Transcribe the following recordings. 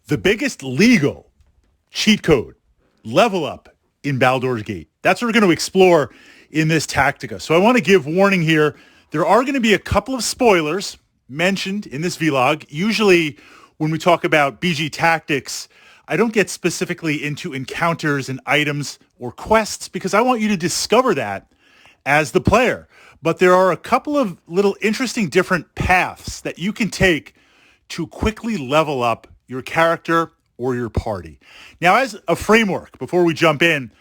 The biggest legal cheat code, level up in Baldur's Gate. That's what we're going to explore in this Tactica. So I want to give warning here. There are going to be a couple of spoilers mentioned in this vlog. Usually when we talk about BG Tactics, I don't get specifically into encounters and items or quests because I want you to discover that as the player. But there are a couple of little interesting different paths that you can take to quickly level up your character or your party. Now, as a framework, before we jump in,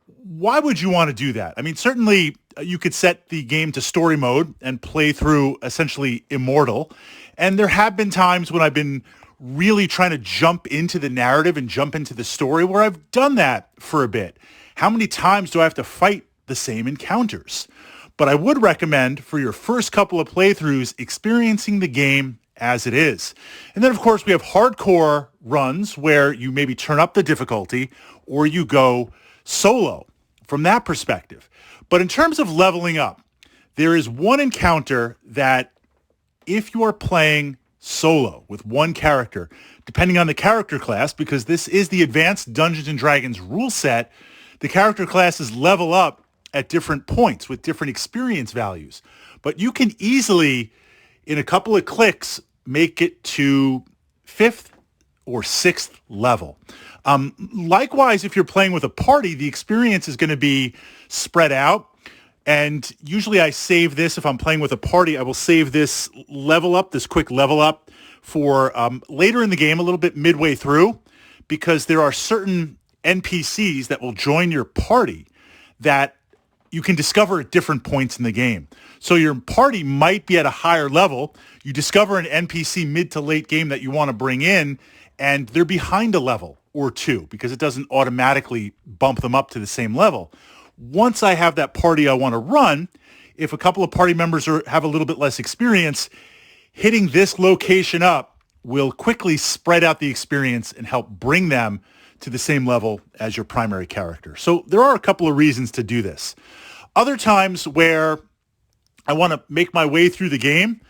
why would you want to do that? I mean, certainly you could set the game to story mode and play through essentially immortal. And there have been times when I've been really trying to jump into the narrative and jump into the story where I've done that for a bit. How many times do I have to fight the same encounters? But I would recommend for your first couple of playthroughs experiencing the game as it is. And then, of course, we have hardcore runs where you maybe turn up the difficulty or you go solo from that perspective. But in terms of leveling up, there is one encounter that if you are playing solo with one character, depending on the character class, because this is the advanced Dungeons and Dragons rule set, the character classes level up at different points with different experience values. But you can easily, in a couple of clicks, make it to 5th or 6th level. Likewise, if you're playing with a party, the experience is going to be spread out. And usually I save this, if I'm playing with a party, I will save this level up, this quick level up for later in the game, a little bit midway through, because there are certain NPCs that will join your party that you can discover at different points in the game. So your party might be at a higher level. You discover an NPC mid to late game that you want to bring in, and they're behind a level or two because it doesn't automatically bump them up to the same level. Once I have that party I want to run, if a couple of party members have a little bit less experience, hitting this location up will quickly spread out the experience and help bring them to the same level as your primary character. So there are a couple of reasons to do this. Other times where I want to make my way through the game,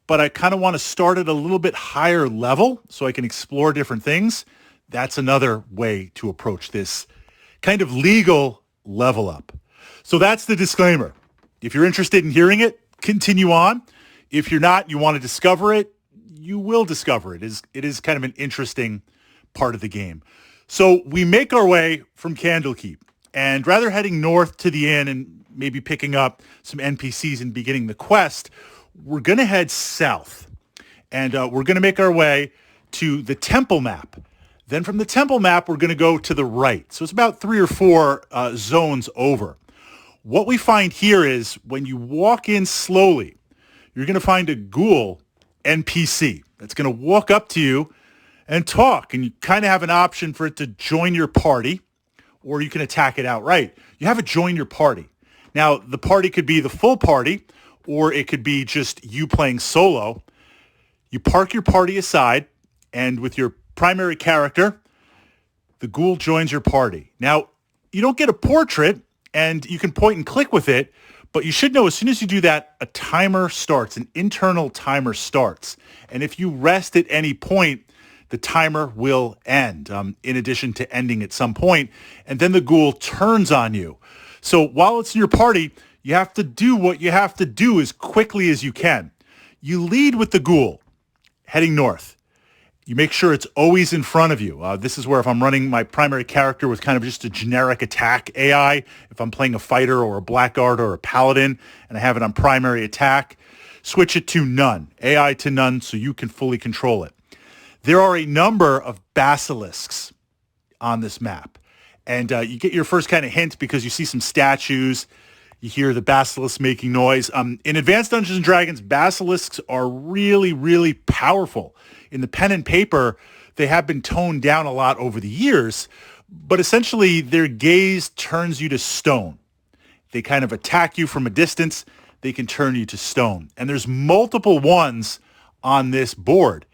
but I kind of want to start at a little bit higher level so I can explore different things. That's another way to approach this kind of legal level up. So that's the disclaimer. If you're interested in hearing it, continue on. If you're not, you want to discover it, you will discover it. It is kind of an interesting part of the game. So we make our way from Candlekeep, and rather heading north to the inn and maybe picking up some NPCs and beginning the quest, we're going to head south. And we're going to make our way to the temple map. Then from the temple map, we're going to go to the right. So it's about 3 or 4 zones over. What we find here is when you walk in slowly, you're going to find a ghoul NPC that's going to walk up to you and talk. And you kind of have an option for it to join your party, or you can attack it outright. You have it join your party. Now, the party could be the full party, or it could be just you playing solo. You park your party aside, and with your primary character, the ghoul joins your party. Now, you don't get a portrait, and you can point and click with it, but you should know as soon as you do that, a timer starts, an internal timer starts. And if you rest at any point, the timer will end, in addition to ending at some point, and then the ghoul turns on you. So while it's in your party, you have to do what you have to do as quickly as you can. You lead with the ghoul, heading north. You make sure it's always in front of you. This is where if I'm running my primary character with kind of just a generic attack AI, if I'm playing a fighter or a blackguard or a paladin and I have it on primary attack, switch it to none, AI to none, so you can fully control it. There are a number of basilisks on this map. And you get your first kind of hint because you see some statues. You hear the basilisk making noise. In Advanced Dungeons & Dragons, basilisks are really, really powerful. In the pen and paper, they have been toned down a lot over the years, but essentially their gaze turns you to stone. They kind of attack you from a distance. They can turn you to stone. And there's multiple ones on this board.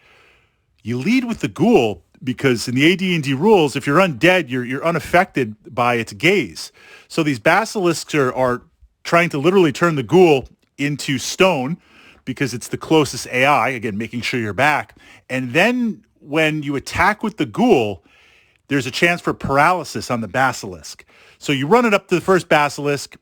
You lead with the ghoul because in the AD&D rules, if you're undead, you're unaffected by its gaze. So these basilisks are trying to literally turn the ghoul into stone because it's the closest AI, again, making sure you're back. And then when you attack with the ghoul, there's a chance for paralysis on the basilisk. So you run it up to the first basilisk,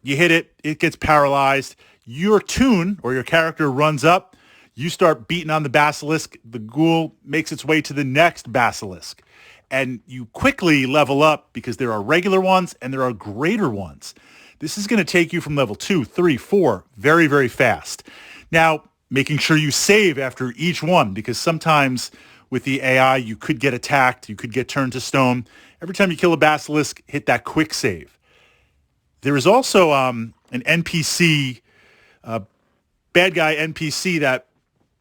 you hit it, it gets paralyzed. Your toon or your character runs up, you start beating on the basilisk, the ghoul makes its way to the next basilisk. And you quickly level up because there are regular ones and there are greater ones. This is going to take you from level 2, 3, 4 very, very fast. Now, making sure you save after each one, because sometimes with the AI, you could get attacked, you could get turned to stone. Every time you kill a basilisk, hit that quick save. There is also an NPC, bad guy NPC that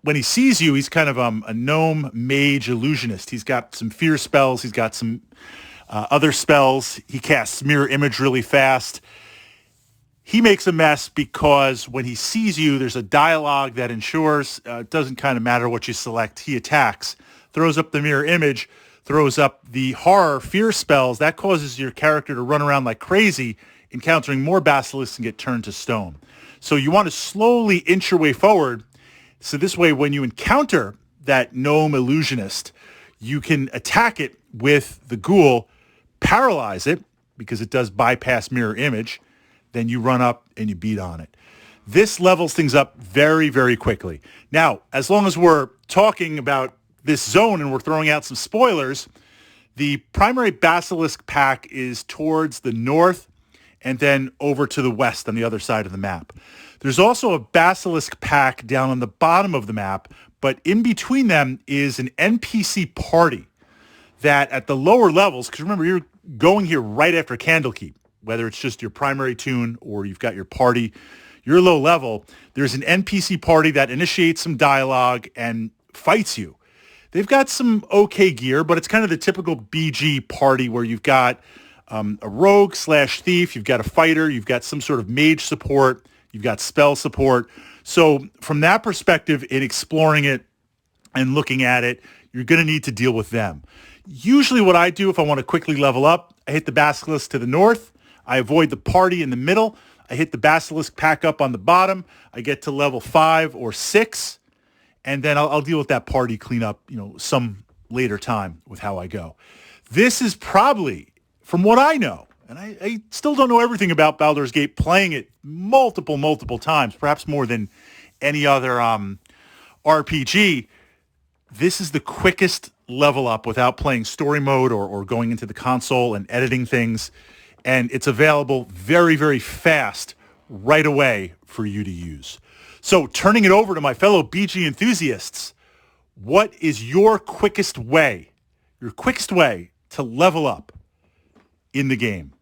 when he sees you, he's kind of a gnome mage illusionist. He's got some fear spells. He's got some other spells. He casts mirror image really fast. He makes a mess because when he sees you, there's a dialogue that ensures it doesn't kind of matter what you select. He attacks, throws up the mirror image, throws up the horror fear spells. That causes your character to run around like crazy, encountering more basilisks and get turned to stone. So you want to slowly inch your way forward. So this way, when you encounter that gnome illusionist, you can attack it with the ghoul, paralyze it, because it does bypass mirror image. Then you run up and you beat on it. This levels things up very, very quickly. Now, as long as we're talking about this zone and we're throwing out some spoilers, the primary basilisk pack is towards the north and then over to the west on the other side of the map. There's also a basilisk pack down on the bottom of the map, but in between them is an NPC party that at the lower levels, because remember, you're going here right after Candlekeep, whether it's just your primary toon or you've got your party, you're low level, there's an NPC party that initiates some dialogue and fights you. They've got some okay gear, but it's kind of the typical BG party where you've got a rogue / thief, you've got a fighter, you've got some sort of mage support, you've got spell support. So from that perspective, in exploring it and looking at it, you're going to need to deal with them. Usually what I do if I want to quickly level up, I hit the basilisk to the north, I avoid the party in the middle, I hit the basilisk pack up on the bottom, I get to level 5 or 6, and then I'll deal with that party cleanup, some later time with how I go. This is probably, from what I know, and I still don't know everything about Baldur's Gate, playing it multiple times, perhaps more than any other RPG, this is the quickest level up without playing story mode or going into the console and editing things. And it's available very, very fast right away for you to use. So turning it over to my fellow BG enthusiasts, what is your quickest way to level up in the game?